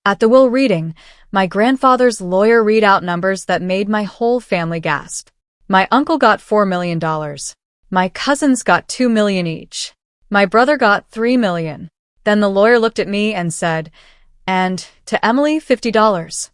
At the will reading, my grandfather's lawyer read out numbers that made my whole family gasp. My uncle got $4 million. My cousins got $2 million each. My brother got $3 million. Then the lawyer looked at me and said, "And to Emily, $50.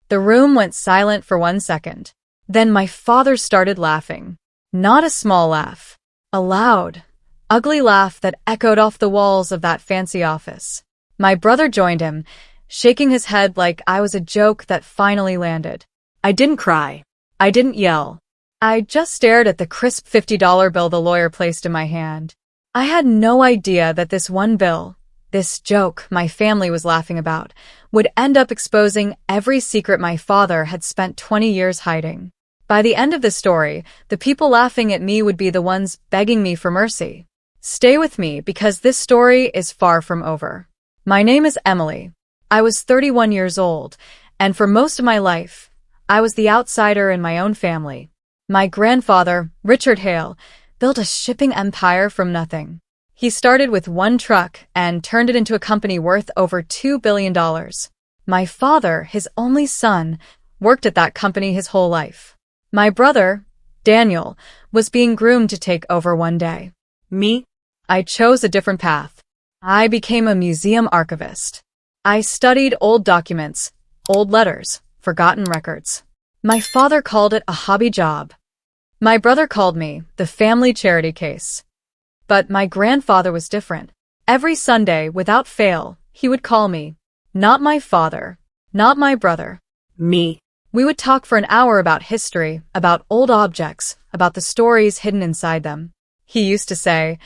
The room went silent for 1 second. Then my father started laughing. Not a small laugh. A loud, ugly laugh that echoed off the walls of that fancy office. My brother joined him, shaking his head like I was a joke that finally landed. I didn't cry. I didn't yell. I just stared at the crisp $50 bill the lawyer placed in my hand. I had no idea that this one bill, this joke my family was laughing about, would end up exposing every secret my father had spent 20 years hiding. By the end of the story, the people laughing at me would be the ones begging me for mercy. Stay with me because this story is far from over. My name is Emily. I was 31 years old, and for most of my life, I was the outsider in my own family. My grandfather, Richard Hale, built a shipping empire from nothing. He started with one truck and turned it into a company worth over $2 billion. My father, his only son, worked at that company his whole life. My brother, Daniel, was being groomed to take over one day. Me? I chose a different path. I became a museum archivist. I studied old documents, old letters, forgotten records. My father called it a hobby job. My brother called me the family charity case. But my grandfather was different. Every Sunday, without fail, he would call me. Not my father, not my brother. Me. We would talk for an hour about history, about old objects, about the stories hidden inside them. He used to say,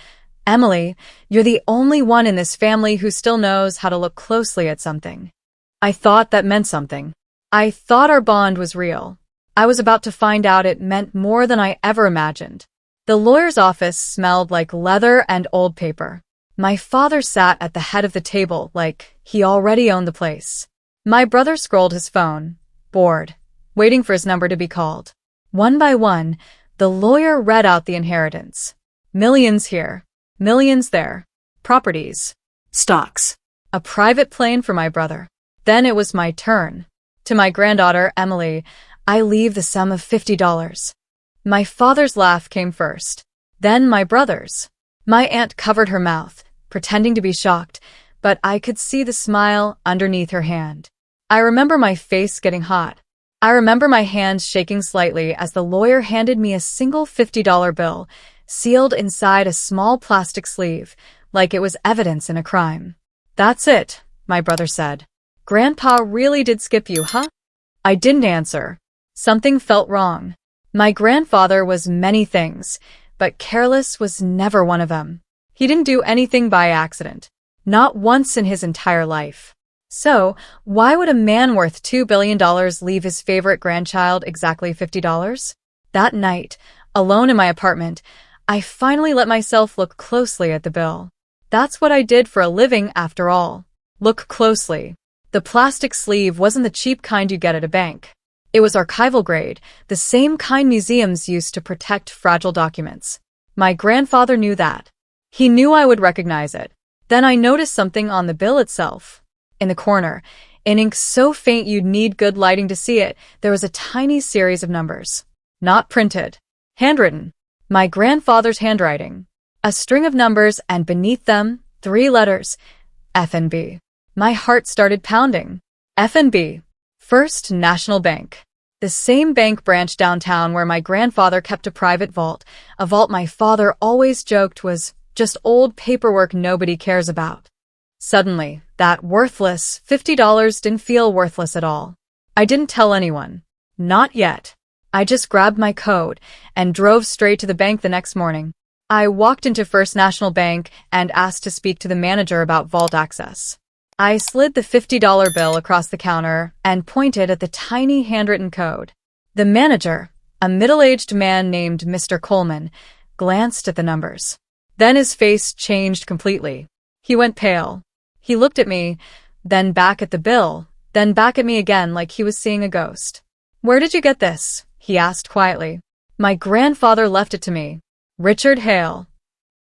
"Emily, you're the only one in this family who still knows how to look closely at something." I thought that meant something. I thought our bond was real. I was about to find out it meant more than I ever imagined. The lawyer's office smelled like leather and old paper. My father sat at the head of the table like he already owned the place. My brother scrolled his phone, bored, waiting for his number to be called. One by one, the lawyer read out the inheritance. Millions here, millions there, properties, stocks, a private plane for my brother. Then it was my turn. To my granddaughter, Emily, I leave the sum of $50. My father's laugh came first, then my brother's. My aunt covered her mouth, pretending to be shocked, but I could see the smile underneath her hand. I remember my face getting hot. I remember my hands shaking slightly as the lawyer handed me a single $50 bill, sealed inside a small plastic sleeve, like it was evidence in a crime. "That's it," my brother said. "Grandpa really did skip you, huh?" I didn't answer. Something felt wrong. My grandfather was many things, but careless was never one of them. He didn't do anything by accident. Not once in his entire life. So, why would a man worth $2 billion leave his favorite grandchild exactly $50? That night, alone in my apartment, I finally let myself look closely at the bill. That's what I did for a living after all. Look closely. The plastic sleeve wasn't the cheap kind you get at a bank. It was archival grade, the same kind museums used to protect fragile documents. My grandfather knew that. He knew I would recognize it. Then I noticed something on the bill itself. In the corner, in ink so faint you'd need good lighting to see it, there was a tiny series of numbers. Not printed. Handwritten. My grandfather's handwriting. A string of numbers and beneath them, 3 letters. FNB. My heart started pounding. FNB. First National Bank. The same bank branch downtown where my grandfather kept a private vault, a vault my father always joked was just old paperwork nobody cares about. Suddenly, that worthless $50 didn't feel worthless at all. I didn't tell anyone. Not yet. I just grabbed my code and drove straight to the bank the next morning. I walked into First National Bank and asked to speak to the manager about vault access. I slid the $50 bill across the counter and pointed at the tiny handwritten code. The manager, a middle-aged man named Mr. Coleman, glanced at the numbers. Then his face changed completely. He went pale. He looked at me, then back at the bill, then back at me again like he was seeing a ghost. "Where did you get this?" he asked quietly. "My grandfather left it to me. Richard Hale."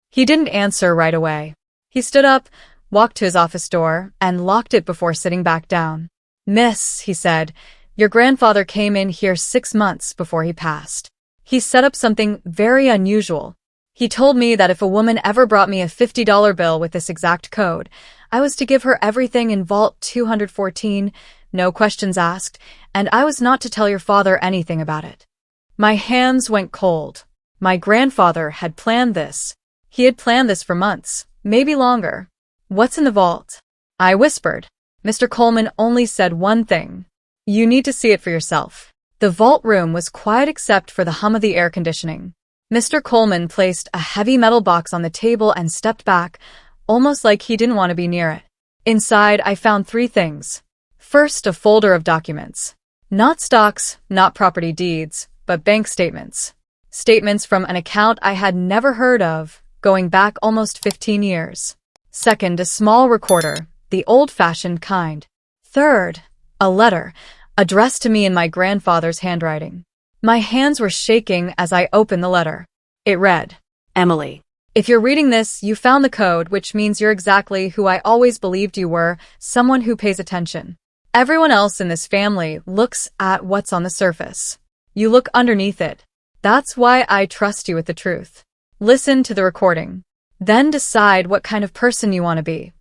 He didn't answer right away. He stood up, walked to his office door, and locked it before sitting back down. "Miss," he said, "your grandfather came in here 6 months before he passed. He set up something very unusual. He told me that if a woman ever brought me a $50 bill with this exact code, I was to give her everything in Vault 214, no questions asked, and I was not to tell your father anything about it." My hands went cold. My grandfather had planned this. He had planned this for months, maybe longer. "What's in the vault?" I whispered. Mr. Coleman only said one thing. "You need to see it for yourself." The vault room was quiet except for the hum of the air conditioning. Mr. Coleman placed a heavy metal box on the table and stepped back, almost like he didn't want to be near it. Inside, I found 3 things. First, a folder of documents. Not stocks, not property deeds, but bank statements. Statements from an account I had never heard of, going back almost 15 years. Second, a small recorder, the old-fashioned kind. Third, a letter, addressed to me in my grandfather's handwriting. My hands were shaking as I opened the letter. It read, Emily, "If you're reading this, you found the code, which means you're exactly who I always believed you were, someone who pays attention. Everyone else in this family looks at what's on the surface. You look underneath it. That's why I trust you with the truth. Listen to the recording. Then decide what kind of person you want to be."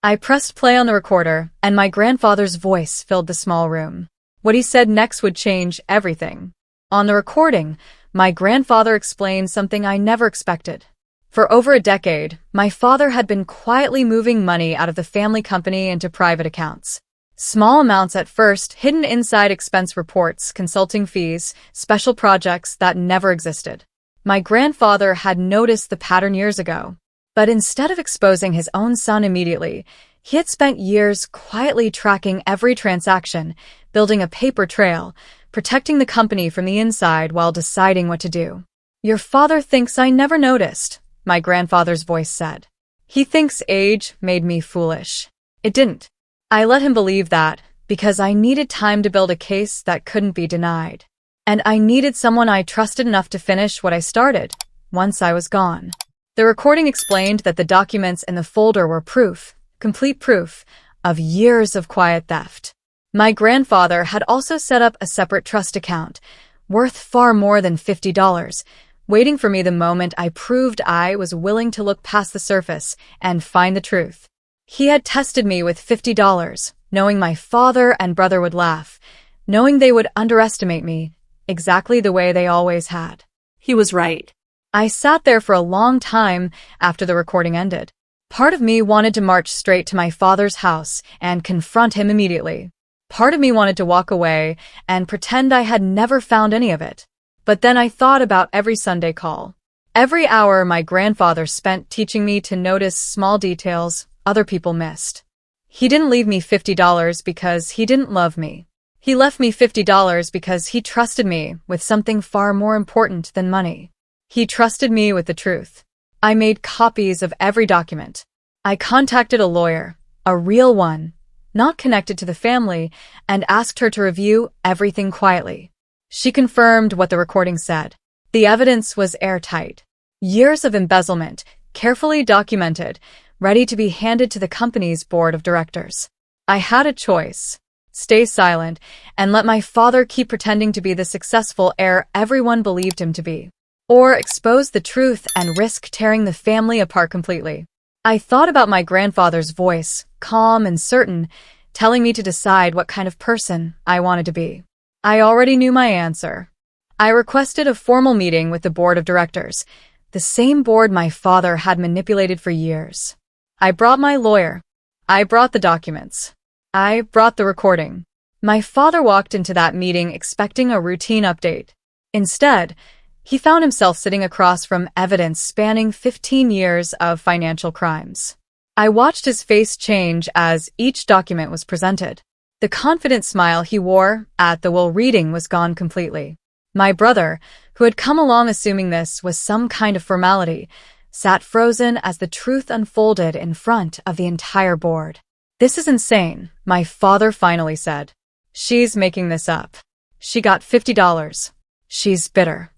I pressed play on the recorder, and my grandfather's voice filled the small room. What he said next would change everything. On the recording, my grandfather explained something I never expected. For over a decade, my father had been quietly moving money out of the family company into private accounts. Small amounts at first, hidden inside expense reports, consulting fees, special projects that never existed. My grandfather had noticed the pattern years ago. But instead of exposing his own son immediately, he had spent years quietly tracking every transaction, building a paper trail, protecting the company from the inside while deciding what to do. "Your father thinks I never noticed," my grandfather's voice said. "He thinks age made me foolish. It didn't. I let him believe that because I needed time to build a case that couldn't be denied. And I needed someone I trusted enough to finish what I started once I was gone." The recording explained that the documents in the folder were proof, complete proof, of years of quiet theft. My grandfather had also set up a separate trust account, worth far more than $50, waiting for me the moment I proved I was willing to look past the surface and find the truth. He had tested me with $50, knowing my father and brother would laugh, knowing they would underestimate me, exactly the way they always had. he was right. I sat there for a long time after the recording ended. Part of me wanted to march straight to my father's house and confront him immediately. Part of me wanted to walk away and pretend I had never found any of it. But then I thought about every Sunday call. Every hour my grandfather spent teaching me to notice small details other people missed. He didn't leave me $50 because he didn't love me. He left me $50 because he trusted me with something far more important than money. He trusted me with the truth. I made copies of every document. I contacted a lawyer, a real one, not connected to the family, and asked her to review everything quietly. She confirmed what the recording said. The evidence was airtight. Years of embezzlement, carefully documented, ready to be handed to the company's board of directors. I had a choice. Stay silent and let my father keep pretending to be the successful heir everyone believed him to be. Or expose the truth and risk tearing the family apart completely. I thought about my grandfather's voice, calm and certain, telling me to decide what kind of person I wanted to be. I already knew my answer. I requested a formal meeting with the board of directors, the same board my father had manipulated for years. I brought my lawyer. I brought the documents. I brought the recording. My father walked into that meeting expecting a routine update. Instead, he found himself sitting across from evidence spanning 15 years of financial crimes. I watched his face change as each document was presented. The confident smile he wore at the will reading was gone completely. My brother, who had come along assuming this was some kind of formality, sat frozen as the truth unfolded in front of the entire board. "This is insane," my father finally said. "She's making this up. She got $50. She's bitter."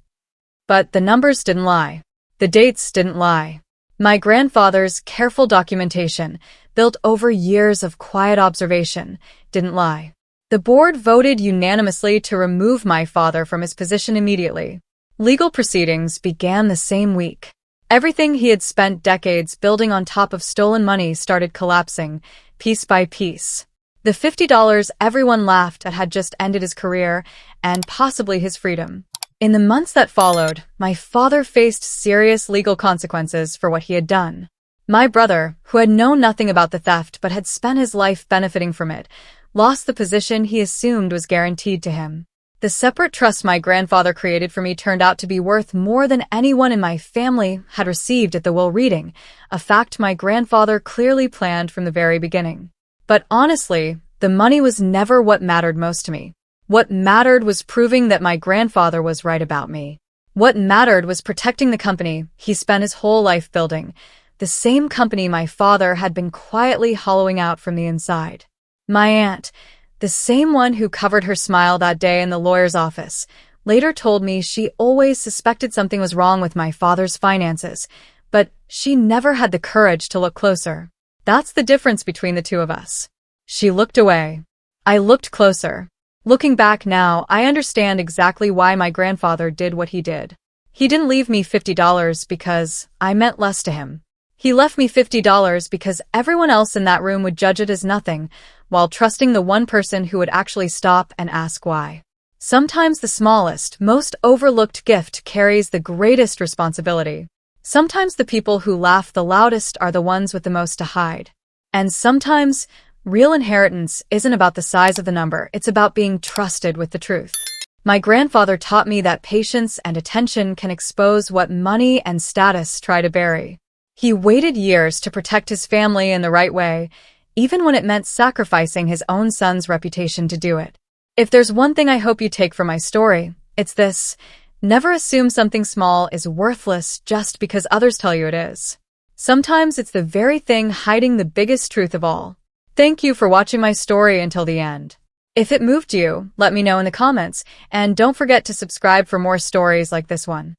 But the numbers didn't lie. The dates didn't lie. My grandfather's careful documentation, built over years of quiet observation, didn't lie. The board voted unanimously to remove my father from his position immediately. Legal proceedings began the same week. Everything he had spent decades building on top of stolen money started collapsing, piece by piece. The $50 everyone laughed at had just ended his career and possibly his freedom. In the months that followed, my father faced serious legal consequences for what he had done. My brother, who had known nothing about the theft but had spent his life benefiting from it, lost the position he assumed was guaranteed to him. The separate trust my grandfather created for me turned out to be worth more than anyone in my family had received at the will reading, a fact my grandfather clearly planned from the very beginning. But honestly, the money was never what mattered most to me. What mattered was proving that my grandfather was right about me. What mattered was protecting the company he spent his whole life building, the same company my father had been quietly hollowing out from the inside. My aunt, the same one who covered her smile that day in the lawyer's office, later told me she always suspected something was wrong with my father's finances, but she never had the courage to look closer. That's the difference between the two of us. She looked away. I looked closer. Looking back now, I understand exactly why my grandfather did what he did. He didn't leave me $50 because I meant less to him. He left me $50 because everyone else in that room would judge it as nothing, while trusting the one person who would actually stop and ask why. Sometimes the smallest, most overlooked gift carries the greatest responsibility. Sometimes the people who laugh the loudest are the ones with the most to hide. And sometimes, real inheritance isn't about the size of the number, it's about being trusted with the truth. My grandfather taught me that patience and attention can expose what money and status try to bury. He waited years to protect his family in the right way, even when it meant sacrificing his own son's reputation to do it. If there's one thing I hope you take from my story, it's this: never assume something small is worthless just because others tell you it is. Sometimes it's the very thing hiding the biggest truth of all. Thank you for watching my story until the end. If it moved you, let me know in the comments, and don't forget to subscribe for more stories like this one.